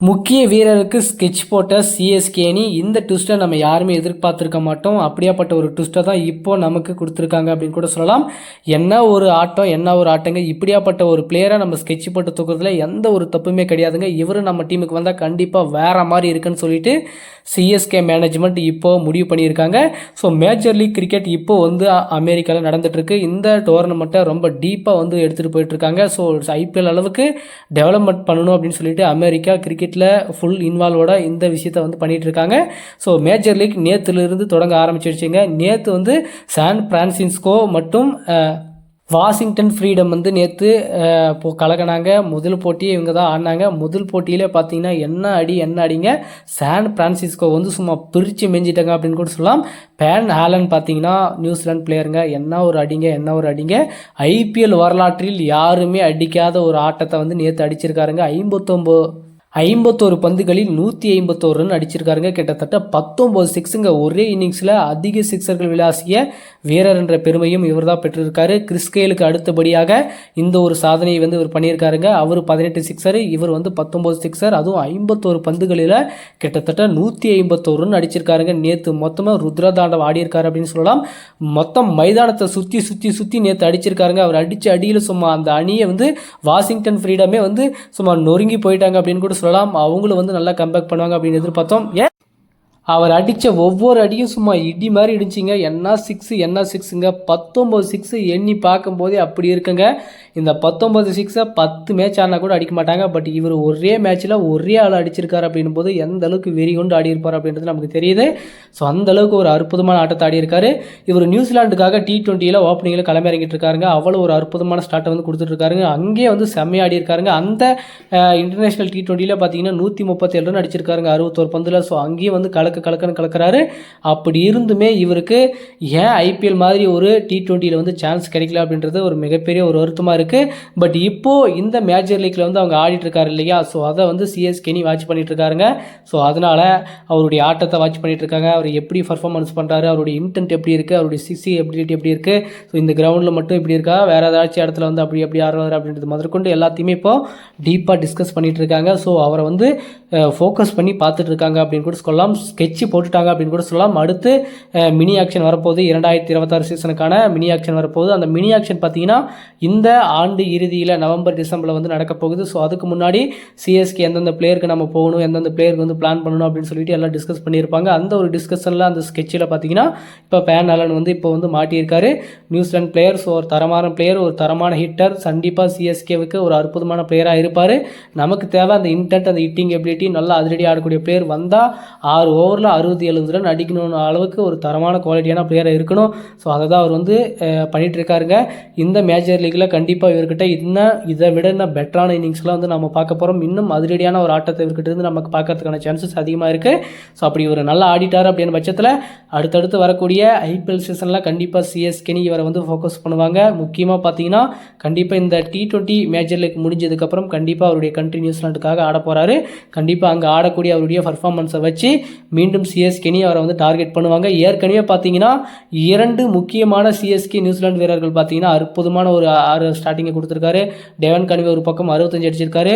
முக்கிய வீரருக்கு ஸ்கெட்ச் போட்ட சிஎஸ்கே அணி இந்த ட்விஸ்ட்டை நம்ம யாருமே எதிர்பார்த்துருக்க மாட்டோம். அப்படியாப்பட்ட ஒரு ட்விஸ்ட்டை தான் இப்போ நமக்கு கொடுத்துருக்காங்க அப்படின்னு கூட சொல்லலாம். என்ன ஒரு ஆட்டங்க, இப்படியாப்பட்ட ஒரு பிளேயரை நம்ம ஸ்கெட்ச் போட்டு தூக்குறதுல எந்த ஒரு தப்புமே கிடையாதுங்க. இவர் நம்ம டீமுக்கு வந்தால் கண்டிப்பாக வேறு மாதிரி இருக்குன்னு சொல்லிட்டு சிஎஸ்கே மேனேஜ்மெண்ட் இப்போ முடிவு பண்ணியிருக்காங்க. ஸோ மேஜர் லீக் கிரிக்கெட் இப்போ வந்து அமெரிக்காவில் நடந்துகிட்ருக்கு. இந்த டோர்னமெண்ட்டை ரொம்ப டீப்பாக வந்து எடுத்துகிட்டு போயிட்டுருக்காங்க. ஸோ ஐபிஎல் அளவுக்கு டெவலப்மெண்ட் பண்ணணும் அப்படின்னு சொல்லிட்டு அமெரிக்கா கிரிக்கெட்டில் ஃபுல் இன்வால்வோட இந்த விஷயத்தை வந்து பண்ணிகிட்டு இருக்காங்க. ஸோ மேஜர் லீக் நேற்றுலேருந்து தொடங்க ஆரம்பிச்சிருச்சுங்க. நேற்று வந்து சான் பிரான்சிஸ்கோ மற்றும் வாஷிங்டன் ஃப்ரீடம் வந்து நேற்று கலக்கினாங்க. முதல் போட்டியை இவங்க தான் ஆடினாங்க. முதல் போட்டியிலே பார்த்தீங்கன்னா என்ன அடிங்க, சான் பிரான்சிஸ்கோ வந்து சும்மா பிரித்து மெஞ்சிட்டாங்க அப்படின்னு கூட சொல்லலாம். பேன் ஹாலன் பார்த்தீங்கன்னா நியூசிலாந்து பிளேயருங்க, என்ன ஒரு அடிங்க. ஐபிஎல் வரலாற்றில் யாருமே அடிக்காத ஒரு ஆட்டத்தை வந்து நேற்று அடிச்சிருக்காருங்க. 51 பந்துகளில் 151 ரன் அடிச்சிருக்காருங்க. கிட்டத்தட்ட 19 சிக்ஸுங்க. ஒரே இன்னிங்ஸில் அதிக சிக்ஸர்கள் விளாசிய வீரர் என்ற பெருமையும் இவர் தான் பெற்றிருக்காரு. கிறிஸ் கெயிலுக்கு அடுத்தபடியாக இந்த ஒரு சாதனையை வந்து இவர் பண்ணியிருக்காருங்க. அவர் 18 சிக்ஸர், இவர் வந்து 19 சிக்ஸர், அதுவும் 51 பந்துகளில் கிட்டத்தட்ட 151 ரன் அடிச்சிருக்காருங்க. நேற்று மொத்தமாக ருத்ரதாண்டவம் ஆடியிருக்காரு அப்படின்னு சொல்லலாம். மொத்தம் மைதானத்தை சுற்றி நேற்று அடிச்சிருக்காருங்க. அவர் அடித்த அடியில் சும்மா அந்த அணியை வந்து வாஷிங்டன் ஃப்ரீடமே வந்து சும்மா நொறுங்கி போயிட்டாங்க அப்படின்னு கூட சொல்லலாம். அவங்களும் வந்து நல்லா கம்பேக் பண்ணுவாங்க அப்படின்னு எதிர்பார்த்தோம். அவர் அடித்த ஒவ்வொரு அடியும் சும்மா இடி மாதிரி இடிச்சிங்க. என்ன சிக்ஸுங்க, 19 சிக்ஸு எண்ணி பார்க்கும்போதே அப்படி இருக்குங்க. இந்த 19 சிக்ஸை 10 மேட்ச் ஆடினா கூட அடிக்க மாட்டாங்க. பட் இவர் ஒரே மேட்ச்சில் ஒரே ஆள் அடிச்சிருக்காரு அப்படின்னும் போது எந்த அளவுக்கு வெறி கொண்டு ஆடி இருப்பார் அப்படின்றது நமக்கு தெரியுது. ஸோ அந்தளவுக்கு ஒரு அற்புதமான ஆட்டத்தை ஆடி இருக்காரு. இவர் நியூசிலாண்டுக்காக T20 ஓப்பனிங்கில் களமிறங்கிட்டு இருக்காருங்க. அவ்வளோ ஒரு அற்புதமான ஸ்டார்ட்டை வந்து கொடுத்துட்ருக்காருங்க. அங்கேயே வந்து செம்மையாக ஆடி இருக்காருங்க. அந்த இன்டர்நேஷனல் T20 பார்த்தீங்கன்னா 137 ரன் அடிச்சிருக்காருங்க 61 பந்தில். ஸோ அங்கேயும் வந்து கலக்கிறாரு. அப்படி இருந்துமே இவருக்கு ஏன் ஐபிஎல் மாதிரி ஒரு T20 வந்து சான்ஸ் கிடைக்கல அப்படின்றது ஒரு மிகப்பெரிய ஒரு வருத்தமாக இருக்குது. பட் இப்போது இந்த மேஜர் லீக்கில் வந்து அவங்க ஆடிட்டு இருக்காரு இல்லையா, ஸோ அதை வந்து சிஎஸ்கேனி வாட்ச் பண்ணிட்டு இருக்காருங்க. ஸோ அதனால் அவருடைய ஆட்டத்தை வாட்ச் பண்ணிட்டு இருக்காங்க. அவர் எப்படி பர்ஃபார்மன்ஸ் பண்ணுறாரு, அவருடைய இன்டென்ட் எப்படி இருக்குது, அவருடைய சிக்ஸி எபிலிட்டி எப்படி இருக்குது, ஸோ இந்த கிரவுண்டில் மட்டும் இப்படி இருக்கா, வேறு ஏதாச்சும் இடத்துல வந்து அப்படி ஆடுறாரு அப்படின்றது முதற்கொண்டு எல்லாத்தையுமே இப்போ டீப்பாக டிஸ்கஸ் பண்ணிட்டு இருக்காங்க. ஸோ அவரை வந்து ஃபோக்கஸ் பண்ணி பார்த்துட்டு இருக்காங்க அப்படின்னு கூட சொல்லலாம். ஸ்கெட்ச் போட்டுட்டாங்க அப்படின்னு கூட சொல்லலாம். அடுத்து மினி ஆக்ஷன் வரப்போகுது. 2026 சீசனுக்கான மினி ஆக்ஷன் வரப்போகுது. அந்த மினி ஆக்ஷன் பார்த்தீங்கன்னா இந்த ஆண்டு இறுதியில் நவம்பர் டிசம்பரில் வந்து நடக்க போகுது. ஸோ அதுக்கு முன்னாடி சிஎஸ்கே எந்தெந்த பிளேயருக்கு நம்ம போகணும், எந்தெந்த பிளேயருக்கு வந்து பிளான் பண்ணணும் அப்படின்னு சொல்லிட்டு எல்லாம் டிஸ்கஸ் பண்ணியிருப்பாங்க. அந்த ஒரு டிஸ்கஷனில் அந்த ஸ்கெட்சில் பார்த்தீங்கன்னா இப்போ பேன் ஆலன் வந்து இப்போ வந்து மாட்டியிருக்காரு. நியூசிலாந்து பிளேயர், ஸோ ஒரு தரமான பிளேயர், ஒரு தரமான ஹிட்டர், கண்டிப்பாக சிஎஸ்கேவுக்கு ஒரு அற்புதமான பிளேயராக இருப்பார். நமக்கு தேவை அந்த இன்டென்ட், அந்த ஹிட்டிங் எபிலிட்டி, நல்லா அதிரடி ஆடக்கூடிய பிளேயர் வந்தால் 6 ஓவரில் 60-70 ரன் அடிக்கணும் அளவுக்கு ஒரு தரமான குவாலிட்டியான பிளேயராக இருக்கணும். ஸோ அதை தான் அவர் வந்து பண்ணிகிட்டு இருக்காருங்க. இந்த மேஜர் லீக்கில் கண்டிப்பாக இவர்கிட்ட இதை விட இன்னும் பெட்டரான இன்னிங்ஸ்லாம் வந்து நம்ம பார்க்க போகிறோம். இன்னும் அதிரடியான ஒரு ஆட்டத்தை இவர்கிட்ட இருந்து நமக்கு பார்க்கறதுக்கான சான்சஸ் அதிகமாக இருக்குது. ஸோ அப்படி இவர் நல்லா ஆடிட்டார் அப்படின்ற பட்சத்தில் அடுத்தடுத்து வரக்கூடிய ஐபிஎல் சீசனில் கண்டிப்பாக சிஎஸ்கேனி இவரை வந்து ஃபோக்கஸ் பண்ணுவாங்க. முக்கியமாக பார்த்தீங்கன்னா கண்டிப்பாக இந்த T20 மேஜர் லீக் முடிஞ்சதுக்கப்புறம் கண்டிப்பாக அவருடைய கண்ட்ரி நியூசிலாண்டுக்காக ஆட போகிறாரு. கண்டிப்பாக அங்கே ஆடக்கூடிய அவருடைய பர்ஃபார்மன்ஸை வச்சு மீண்டும் சிஎஸ்கேனி அவரை வந்து டார்கெட் பண்ணுவாங்க. ஏற்கனவே பார்த்தீங்கன்னா 2 முக்கியமான சிஎஸ்கே நியூசிலாந்து வீரர்கள் பார்த்தீங்கன்னா அற்புதமான ஒரு 6 ஸ்டார்டிங்கை கொடுத்துருக்காரு. டெவன் கன்வே ஒரு பக்கம் 65 அடிச்சிருக்காரு.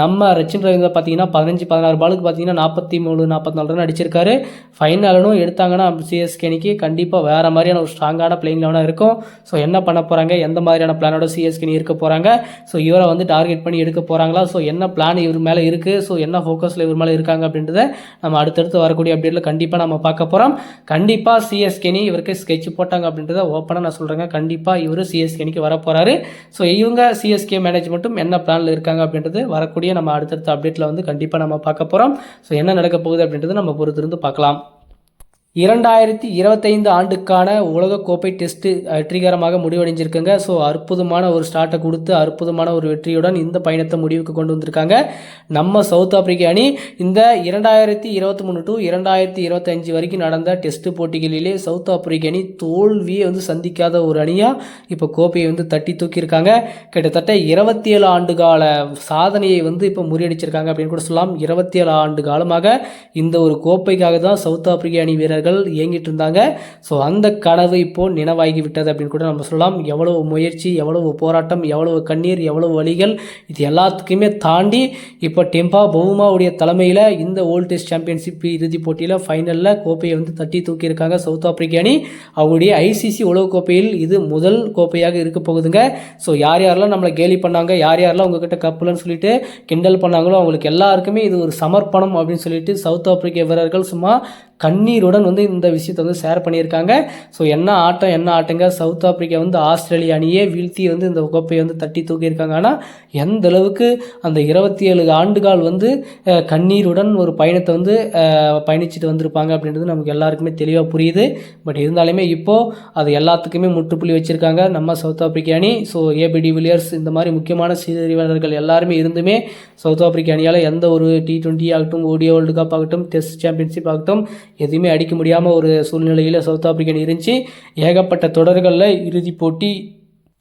நம்ம ரச்சின் ரவீந்திரா பார்த்தீங்கன்னா 15-16 பாலுக்கு பார்த்தீங்கன்னா 43-44 ரன் அடிச்சிருக்காரு. ஃபைனலும் எடுத்தாங்கன்னா சிஎஸ்கேனிக்கு கண்டிப்பாக வேறு மாதிரியான ஒரு ஸ்ட்ராங்கான பிளேயிங் லெவனாக இருக்கும். ஸோ என்ன பண்ண போகிறாங்க, எந்த மாதிரியான பிளானோட சிஎஸ்கேனி இருக்க போகிறாங்க, ஸோ இவரை வந்து டார்கெட் பண்ணி எடுக்க போகிறாங்களா, ஸோ என்ன பிளான் இவர் மேலே இருக்குது, ஸோ என்ன ஃபோக்கஸில் இவர் மேலே இருக்காங்க அப்படின்றத நம்ம அடுத்தடுத்து வரக்கூடிய அப்டேட்டில் கண்டிப்பாக நம்ம பார்க்க போகிறோம். கண்டிப்பாக சிஎஸ்கேனி இவருக்கு ஸ்கெட்ச் போட்டாங்க அப்படின்றத ஓப்பனாக நான் சொல்கிறேங்க. கண்டிப்பாக இவர் சிஎஸ்கேனிக்கு வர போகிறாரு. ஸோ இவங்க சிஎஸ்கே மேனேஜ்மெண்ட்டும் என்ன பிளானில் இருக்காங்க அப்படின்றது வரக்கூடிய நம்ம அடுத்தடுத்த அப்டேட்டில் வந்து கண்டிப்பாக நம்ம பார்க்க போகிறோம். ஸோ என்ன நடக்க போகுது அப்படின்றது நம்ம பொறுத்திருந்து பார்க்கலாம். 2025 ஆண்டுக்கான உலகக்கோப்பை டெஸ்ட்டு வெற்றிகரமாக முடிவடைஞ்சிருக்குங்க. ஸோ அற்புதமான ஒரு ஸ்டார்ட்டை கொடுத்து அற்புதமான ஒரு வெற்றியுடன் இந்த பயணத்தை முடிவுக்கு கொண்டு வந்திருக்காங்க நம்ம சவுத் ஆப்பிரிக்க அணி. இந்த 2023 to 2025 வரைக்கும் நடந்த டெஸ்ட் போட்டிகளிலே சவுத் ஆப்பிரிக்க அணி தோல்வியை வந்து சந்திக்காத ஒரு அணியாக இப்போ கோப்பையை வந்து தட்டி தூக்கியிருக்காங்க. கிட்டத்தட்ட 27 ஆண்டு கால சாதனையை வந்து இப்போ முறியடிச்சிருக்காங்க அப்படின்னு கூட சொல்லலாம். 27 ஆண்டு காலமாக இந்த ஒரு கோப்பைக்காக தான் சவுத் ஆப்பிரிக்க அணி வீரர்கள் வீரர்கள் இயங்கிட்டு இருந்தாங்க. ஸோ அந்த கனவு இப்போது நினைவாகி விட்டது அப்படின்னு கூட நம்ம சொல்லலாம். எவ்வளவு முயற்சி, எவ்வளவு போராட்டம், எவ்வளவு கண்ணீர், எவ்வளவு வலிகள், இது எல்லாத்துக்குமே தாண்டி இப்போ டெம்பா பவுமாவுடைய தலைமையில் இந்த வேர்ல்டு டெஸ்ட் சாம்பியன்ஷிப் இறுதிப் போட்டியில் ஃபைனலில் கோப்பையை வந்து தட்டி தூக்கியிருக்காங்க சவுத் ஆப்பிரிக்க அணி. அவங்களுடைய ஐசிசி உலகக்கோப்பையில் இது முதல் கோப்பையாக இருக்க போகுதுங்க. ஸோ யார் யாரெல்லாம் நம்மளை கேலி பண்ணாங்க, யார் யாரெல்லாம் உங்ககிட்ட கப்புலன்னு சொல்லிட்டு கிண்டல் பண்ணாங்களோ அவங்களுக்கு எல்லாருக்குமே இது ஒரு சமர்ப்பணம் அப்படின்னு சொல்லிட்டு சவுத் ஆப்பிரிக்க வீரர்கள் சும்மா கண்ணீருடன் வந்து இந்த விஷயத்தை வந்து ஷேர் பண்ணியிருக்காங்க. ஸோ என்ன ஆட்டங்க, சவுத் ஆப்பிரிக்கா வந்து ஆஸ்திரேலிய அணியே வீழ்த்தி வந்து இந்த கோப்பையை வந்து தட்டி தூக்கியிருக்காங்க. ஆனால் எந்த அளவுக்கு அந்த 27 ஆண்டுகால் வந்து கண்ணீருடன் ஒரு பயணத்தை வந்து பயணிச்சுட்டு வந்திருப்பாங்க அப்படின்றது நமக்கு எல்லாருக்குமே தெளிவாக புரியுது. பட் இருந்தாலுமே இப்போது அது எல்லாத்துக்குமே முற்றுப்புள்ளி வச்சுருக்காங்க நம்ம சவுத் ஆப்பிரிக்க அணி. ஸோ ஏபி டிவிலியர்ஸ் இந்த மாதிரி முக்கியமான வீரர்கள் எல்லாருமே இருந்துமே சவுத் ஆப்பிரிக்க அணியால் எந்த ஒரு T20 ஆகட்டும், ஓடிஐ வேர்ல்டு கப் ஆகட்டும், டெஸ்ட் சாம்பியன்ஷிப் ஆகட்டும் எதுவுமே அடிக்க முடியாமல் ஒரு சூழ்நிலையில் சவுத் ஆப்பிரிக்க அணி இருந்துச்சு. ஏகப்பட்ட தொடர்களில் இறுதிப் போட்டி,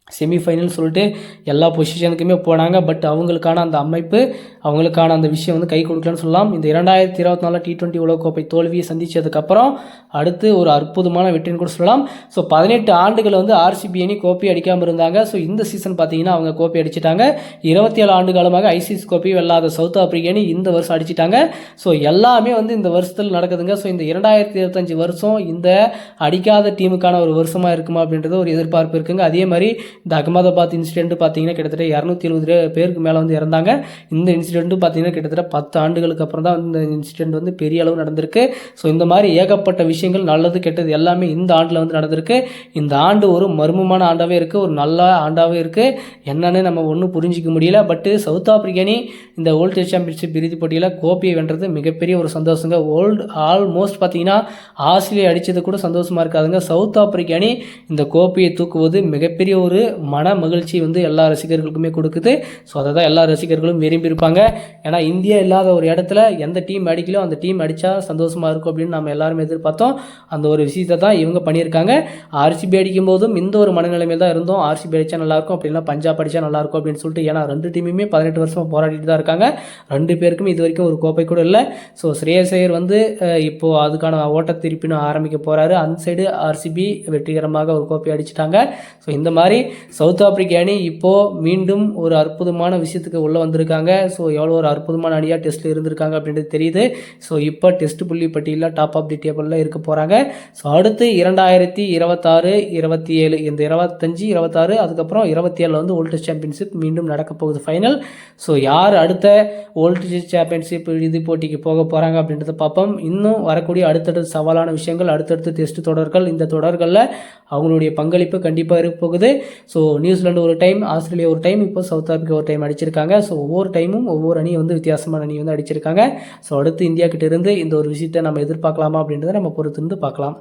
செமிஃபைனல் சொல்லிட்டு எல்லா பொசிஷனுக்குமே போனாங்க. பட் அவங்களுக்கான அந்த அமைப்பு, அவங்களுக்கான அந்த விஷயம் வந்து கை கொடுக்கலன்னு சொல்லலாம். இந்த 2024 T20 உலகக்கோப்பை தோல்வியை சந்தித்ததுக்கப்புறம் அடுத்து ஒரு அற்புதமான வெற்றின்னு கூட சொல்லலாம். ஸோ 18 ஆண்டுகள் வந்து ஆர்சிபி அணி கோப்பை அடிக்காமல் இருந்தாங்க. ஸோ இந்த சீசன் பார்த்தீங்கன்னா அவங்க கோப்பை அடிச்சிட்டாங்க. 27 ஆண்டு காலமாக ஐசிசி கோப்பை வெல்லாத சவுத் ஆப்பிரிக்க அணி இந்த வருஷம் அடிச்சிட்டாங்க. ஸோ எல்லாமே வந்து இந்த வருஷத்தில் நடக்குதுங்க. ஸோ இந்த 2025 வருஷம் இந்த அடிக்காத டீமுக்கான ஒரு வருஷமாக இருக்குமா அப்படின்றது ஒரு எதிர்பார்ப்பு இருக்குங்க. அதே மாதிரி இந்த அகமதாபாத் இன்சிடென்ட் பார்த்தீங்கன்னா கிட்டத்தட்ட 270 பேருக்கு மேலே வந்து இறந்தாங்க. இந்த இன்சிடென்ட்டும் பார்த்தீங்கன்னா கிட்டத்தட்ட 10 ஆண்டுகளுக்கு அப்புறம் தான் இந்த இன்சிடென்ட் வந்து பெரிய அளவு நடந்திருக்கு. ஸோ இந்த மாதிரி ஏகப்பட்ட விஷயங்கள் நல்லது கெட்டது எல்லாமே இந்த ஆண்டில் வந்து நடந்திருக்கு. இந்த ஆண்டு ஒரு மர்மமான ஆண்டாகவே இருக்குது, ஒரு நல்ல ஆண்டாகவே இருக்குது. என்னன்னு நம்ம ஒன்றும் புரிஞ்சிக்க முடியல. பட்டு சவுத் ஆப்பிரிக்க அணி இந்த வேர்ல்டு டெஸ்ட் சாம்பியன்ஷிப் இறுதிப் போட்டியில் கோப்பையை வென்றது மிகப்பெரிய ஒரு சந்தோஷங்க. ஆல்மோஸ்ட் பார்த்தீங்கன்னா ஆஸ்திரேலியா அடித்தது கூட சந்தோஷமாக இருக்காதுங்க. சவுத் ஆப்பிரிக்க அணி இந்த கோப்பையை தூக்குவது மிகப்பெரிய ஒரு மன மகிழ்ச்சி வந்து எல்லா ரசிகர்களுக்குமே கொடுக்குது. ஸோ அதை தான் எல்லா ரசிகர்களும் விரும்பியிருப்பாங்க. ஏன்னா இந்தியா இல்லாத ஒரு இடத்துல எந்த டீம் அடிக்கலோ அந்த டீம் அடித்தா சந்தோஷமாக இருக்கும் அப்படின்னு நம்ம எல்லாருமே எதிர்பார்த்தோம். அந்த ஒரு விஷயத்தை தான் இவங்க பண்ணியிருக்காங்க. ஆர்சிபி அடிக்கும் போதும் இந்த ஒரு மனநிலைமையில் தான் இருந்தோம். ஆர்சிபி அடித்தா நல்லாயிருக்கும், அப்படின்னா பஞ்சாப் அடித்தா நல்லாயிருக்கும் அப்படின்னு சொல்லிட்டு. ஏன்னா 2 டீமுமே 18 வருஷமாக போராடிட்டு தான் இருக்காங்க. 2 பேருக்குமே இது வரைக்கும் ஒரு கோப்பை கூட இல்லை. ஸோ ஸ்ரேயஸ் ஐயர் வந்து இப்போது அதுக்கான ஓட்ட திருப்பின்னு ஆரம்பிக்க போகிறாரு. அந்த சைடு ஆர்சிபி வெற்றிகரமாக ஒரு கோப்பை அடிச்சிட்டாங்க. ஸோ இந்த மாதிரி சவுத் ஆப்பிரிக்க அணி இப்போது மீண்டும் ஒரு அற்புதமான விஷயத்துக்கு உள்ளே வந்திருக்காங்க. ஸோ எவ்வளோ ஒரு அற்புதமான அணியாக டெஸ்ட்டில் இருந்திருக்காங்க அப்படின்றது தெரியுது. ஸோ இப்போ டெஸ்ட் புள்ளி பட்டியலில் டாப் ஆஃப் தி டேபிளில் இருக்க போகிறாங்க. ஸோ அடுத்து 2026, 27 இந்த 25, 26 அதுக்கப்புறம் 27 வந்து வேர்ல்டு டெஸ்ட் சாம்பியன்ஷிப் மீண்டும் நடக்க போகுது ஃபைனல். ஸோ யார் அடுத்த வேர்ல்டு டெஸ்ட் சாம்பியன்ஷிப் இறுதிப் போட்டிக்கு போக போகிறாங்க அப்படின்றத பார்ப்போம். இன்னும் வரக்கூடிய அடுத்தடுத்த சவாலான விஷயங்கள், அடுத்தடுத்த டெஸ்ட் தொடர்கள், இந்த தொடர்களில் அவங்களுடைய பங்களிப்பு கண்டிப்பாக இருக்க போகுது. ஸோ நியூசிலாந்து ஒரு டைம், ஆஸ்திரேலியா ஒரு டைம், இப்போ சவுத் ஆப்பிரிக்கா ஒரு டைம் அடிச்சிருக்காங்க. ஸோ ஒவ்வொரு டைமும் ஒவ்வொரு அணி வந்து வித்தியாசமான அணி வந்து அடிச்சிருக்காங்க. ஸோ அடுத்து இந்தியா கிட்ட இருந்து இந்த ஒரு விஷயத்தை நம்ம எதிர்பார்க்கலாமா அப்படின்றத நம்ம பொறுத்திருந்து பார்க்கலாம்.